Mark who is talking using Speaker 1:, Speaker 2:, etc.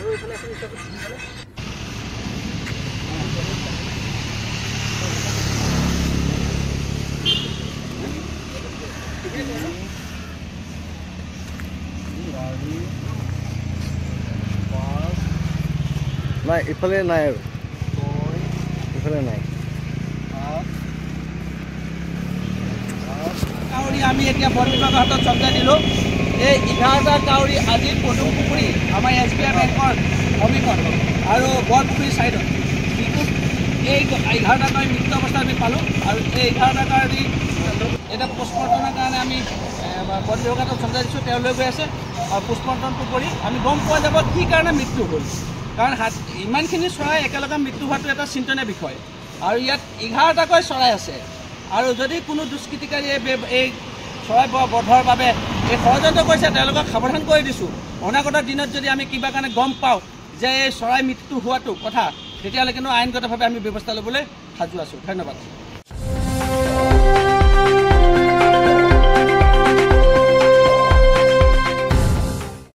Speaker 1: নাই ইফালে নাই আৰু ইফালে নাই
Speaker 2: কাউৰী আমি এতিয়া বন বিভাগৰ হাতত চম্জাই দিলোঁ। এই 11টা কাউৰী আজি পদুম পুখুৰী আমাৰ SBI বেংকৰ সমীপত আৰু বৰপুখুৰী ছাইডত যিটো এই 11টা কাউৰী মৃত্যু অৱস্থাত আমি পালোঁ। আৰু এই 11টা কাউৰী এটা পোষ্টমৰ্টমৰ কাৰণে আমি বন বিভাগৰ হাতত চম্জাই দিছোঁ। তেওঁ লৈ গৈ আছে আৰু পোষ্টমৰ্টমটো কৰি আমি গম পোৱা যাব কি কাৰণে মৃত্যু হ'ল। কাৰণ ইমানখিনি চৰাই একেলগে মৃত্যু হোৱাটো এটা চিন্তনীয় বিষয়। আৰু ইয়াত 11টাকৈ চৰাই আছে আৰু যদি কোনো দুষ্কৃতিকাৰীয়ে এই চৰাই বধৰ বাবে এই ষড়যন্ত্ৰ কৰিছে তেওঁলোকক সাৱধান কৰি দিছোঁ। অনাগত দিনত যদি আমি কিবা কাৰণে গম পাওঁ যে এই চৰাই মৃত্যু হোৱাটো কথা তেতিয়াহ'লে কিন্তু আইনগতভাৱে আমি ব্যৱস্থা ল'বলৈ সাজু আছোঁ। ধন্যবাদ।